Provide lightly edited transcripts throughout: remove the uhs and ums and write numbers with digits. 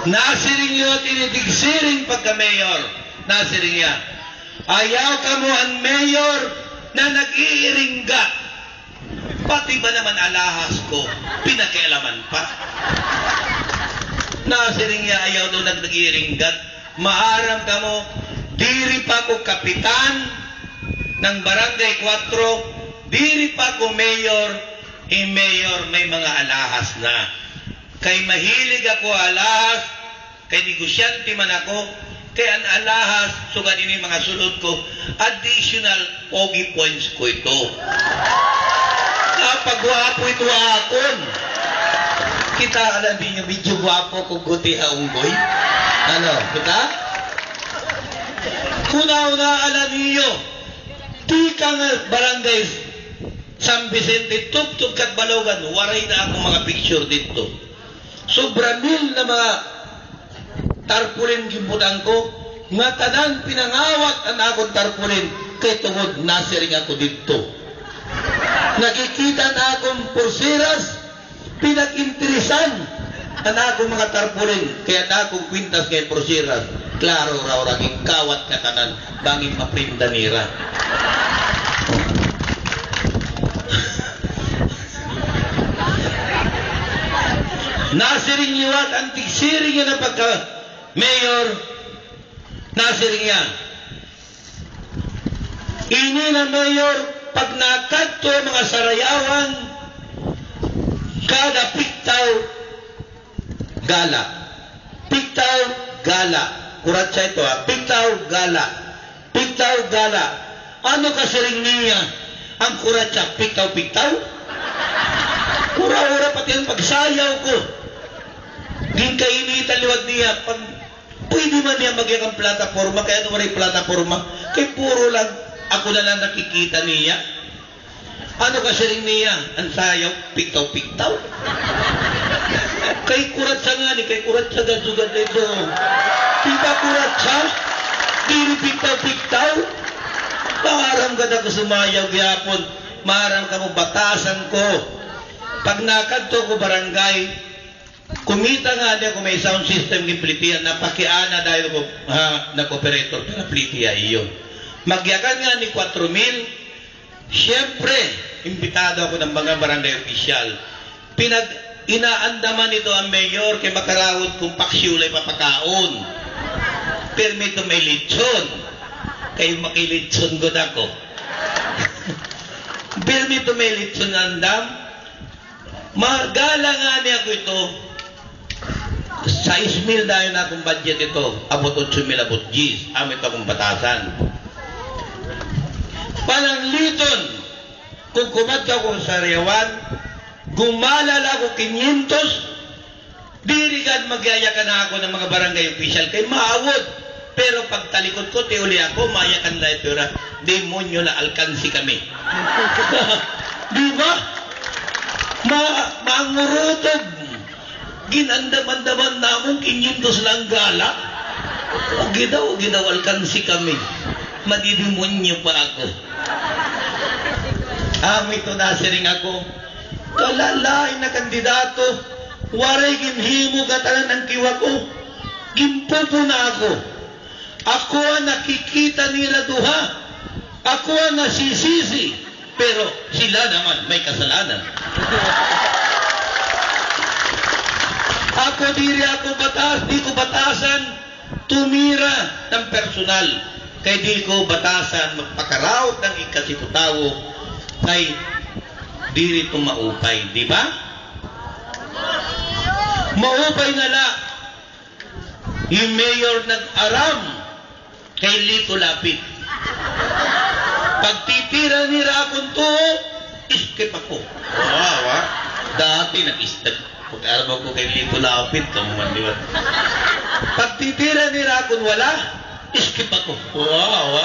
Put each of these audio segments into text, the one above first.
Nasiring nyo at initigsiring pagka-mayor. Nasiring niya. Ayaw ka mo ang mayor na nag-iiringga. Pati ba naman alahas ko, pinakialaman pa? Nasiring niya, ayaw doon nag-iiringgat. Maaram ka mo, diri pa ko kapitan ng Barangay 4, diri pa ko mayor, mayor may mga alahas na. Kay mahilig ako alahas, kay negosyante man ako, kaya ang alahas, sugad ini mga sulod ko, additional pogi points ko ito. Napagwapo ito akon. Kita alam din yung medyo gwapo kung guti haunggoy. Ano, kita? Una-una alam niyo, di ka nga barangay San Vicente, tub-tub kat Balogan, waray na akong mga picture dito. Sobra mil na mga tarpulin gimbutan ko, nga tanan pinangawat ang akong tarpulin, kay tungod nasiring ako dito. Nakikita na akong pursiras, pinag-interesan ang akong mga tarpulin, kaya na akong kwintas kay pursiras, klaro raw raging kawat na tanan, bangin maprinda nira. Nasiring liwat ang tigsiring niya na pagka-mayor, nasiring niya. Ini na mayor, pag nakadto mga sarayawan, kada piktaw, gala. Piktaw, gala. Kuratsa ito ha. Piktaw, gala. Piktaw, gala. Ano kasiring niya? Ang kuratsa, piktaw-piktaw? Kura-ura pati ang pagsayaw ko. Ginkainitan liwag niya. Pag pwede man niya magyang plataforma, kaya ito maray plataforma, kay puro lang ako na lang nakikita niya. Ano kasi rin niya? Ang sayaw, piktaw-piktaw. Kay kuratsa nga ni, kay kuratsa gad-sugad ito. Kita kuratsa? Dili piktaw-piktaw? Maharam ka na ko sumayaw gyapon. Maharam ka mo batasan ko. Pag nakadto ko barangay, kumita nga niya kung may sound system ng Plitian, napakiana dahil ko nag-operator, pero Plitia iyon. Magyakan nga ni 4,000, siyempre, imbitado ako ng mga barangay opisyal. Inaandaman ito ang mayor kay makarawod kung paksiulay papakaon. Permito may lechon. Kayo makilechon ko na ko. Permito may lechon andam. Magala nga niya ko ito. 6,000 dahil na akong budget ito. Abot 8,000 abot G's. Amit akong batasan. Panangliton, kung kumadka ko sa Riyawan, gumalala ko 500, dirigad magyayakan na ako ng mga barangay official kay maawod. Pero pag talikod ko, tiuli ako, mayakan na ito na, demonyo na alkansi kami. Di ba? Maangurutog. Ginandaman-daman namong 500 lang gala. Ginaw alkansi kami. Madidemonyo pa ako. Ito nasiring ako. Kalalain na kandidato. Waray ginhimo katalan ng kiwa ko. Gimpupo na ako. Ako ang nakikita nila duha. Ako ang nasisisi. Pero sila naman may kasalanan. Ako diri ako batas, di ko batasan tumira ng personal. Kay di ko batasan magpakaraot ng ikasiputawo kay diri ito maupay, di ba? Maupay na la yung mayor nag-aram kay Lito Lapid. Pagtitira ni Rakon to, iskip ako. Wow, dati nag-istag. Pag-aram ako kay Lito Lapid, kamuman, di ba? Pagtitira ni Rakon wala, iskip ako. Wow,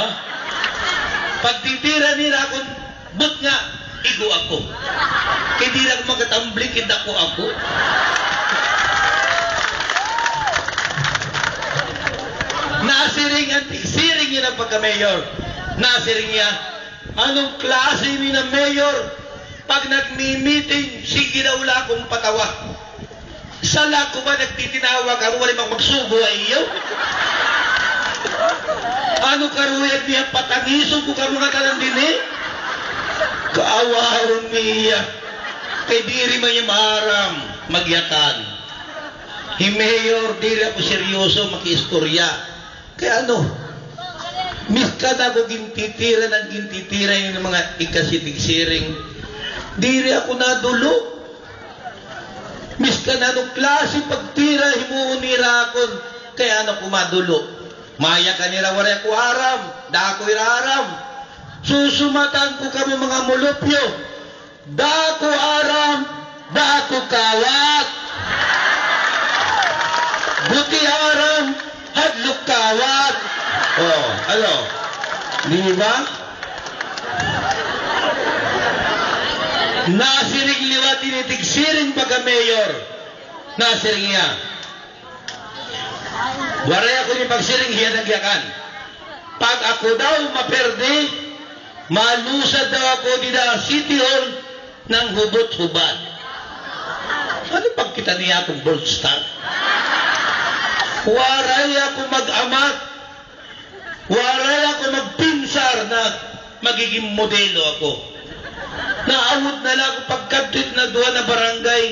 Pagtitira ni Rakon, but nga, igo ako. Kaya di lang magkatambling, kidako ako. Nasiring at siring niya ng pagka-mayor. Nasiring niya, anong klase ni na mayor? Pag nagmi-meeting, sige na wala akong patawa. Sala ko ba nagtitinawag ako wala mang magsugo ay iyo? Ano karuyag niya patangiso ko ka mga tanan din eh? Kaawahon niya. Kay diri man niya maharam magyatan. Mayor, diri ako seryoso makiistorya. Kaya ano? Miskan ako gintitira ng mga ikasitig-siring. Diri ako nadulo. Miskan anong klase pagtira himuunira akon. Kaya ano kumadulo. Maya kanira wala ko haram. Dako iraram. Susumatan ko kami mga mulupyo. Dako aram. Dako kawat. Buti aram. Hadlok kawat. Oh, ano? Di ba? Nasiring liwat tinitigsiring pagka-mayor. Nasiring niya. Waray ako ni pagsiring hiya nagyakan. Pag ako daw maperde, malusad daw ako dida City Hall ng hubot-hubad. Ano pag kita niya akong gold star? Waray ako mag-amat. Waray ako magpinsar na magiging modelo ako. Naawot na lang ako pagkabit na duwa na barangay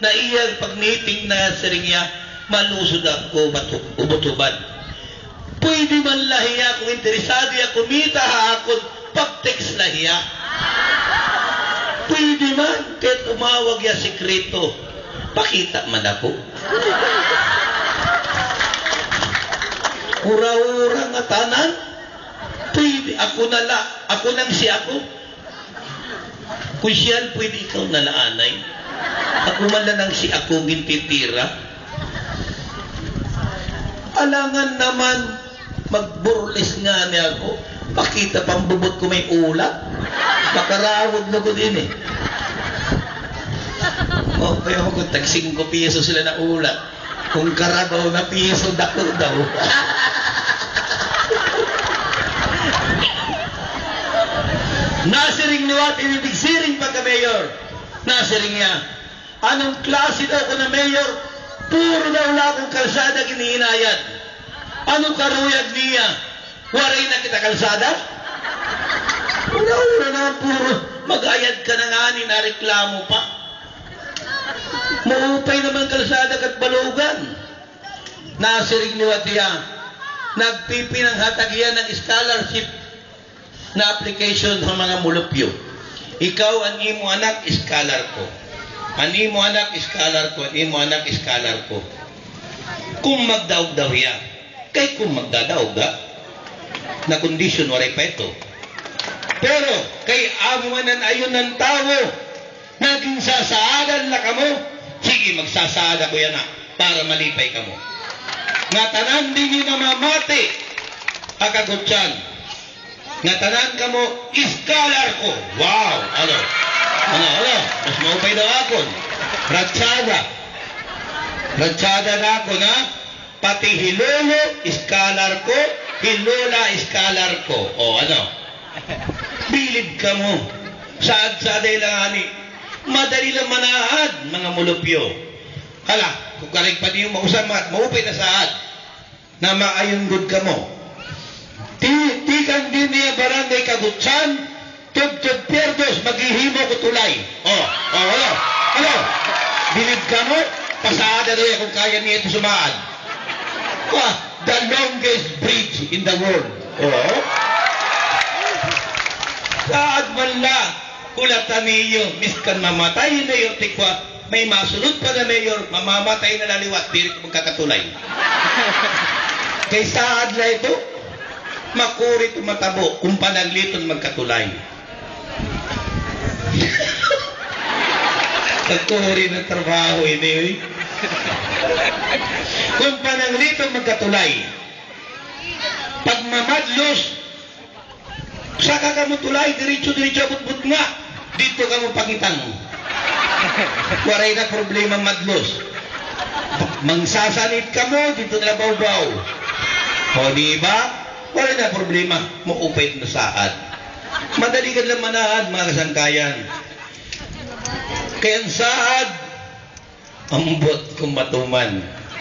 na iya pag-meeting na siringya, malusod ako ubot-ubad. Pwede man lahiya kung interesado ya kumita ha ako pag-text lahiya. Pwede man kahit umawag ya sekreto. Pakita man ako. Ura-ura nga tanan. Pwede ako nala. Ako nang si ako. Kung siyan, pwede ikaw nalaanay. Ako man lang si ako gintitira. Alangan naman magburles nga niya ako. Pakita pang bubot ko may ulat. Makarawad na ko din eh. O, kaya ako kung tag 5 piso sila na ulat. Kung karabaw na piso, dako daw. Nasiring niwat, initigsiring pagka-mayor. Nasiring niya. Anong klase daw ko na mayor? Puro daw wala akong kalsada ginihinayad. Anong karuyag niya? Waray na kita kalsada? Wala na puro. Mag-ayad ka na nga ni na reklamo pa. Maupay naman kalsada kat balugan. Nasiring niwat niya. Nagpipinanghatag yan ng scholarship na application sa mga mulupyo. Ikaw, ang imo anak, scholar ko. Ang imo anak, scholar ko. Ang imo anak, scholar ko. Kung magdaog daw yan. Kay kung magdadaog da, na kondisyon waray pa ito. Pero, kay amuanan ayon ng tao, naging sasaadan na kamo, sige, magsasaada ko yan na, para malipay kamo. Nga tanan din na mamati, akagutyan. Nga tanan ka mo, iskalar ko. Wow! Ano? Mas maupay daw ako. Ratsada na ako na, pati hilolo, iskalar ko, hilola, iskalar ko. O ano? Bilib ka mo. Saad-saaday lang ani. Madali lang manahad, mga mulupyo. Hala, kung karig pa niyo mausap, maupay na saad, na maayon good ka mo. Di kang din niya barangay Kagutsan, tub-tub pierdos, maghihimo ko tulay. Ano? Bilib ka mo? Pasada doon kung kaya niya ito sumaan. The longest bridge in the world. Saad man la, kulatan niyo, miskan mamatay na yung tikwa, may masunod pa na mayor, mamamatay na laliwat, pirit magkakatulay. Kay saad na ito, makurit matabo kung panagliton magkatulay. Nagkuri ng trabaho ini. Kung panagliton magkatulay. Pag mamadlos, saka ka mo tulay, diretso-diretso abot-but nga. Dito ka mo pangitang. Waray na problema madlos. Mangsasanit ka mo, dito na baw-baw. O diba? Wala na problema, maupay na saad. Madali ka lang manahad, mga kasangkayan. Kaya ang saad, ambot kung matuman.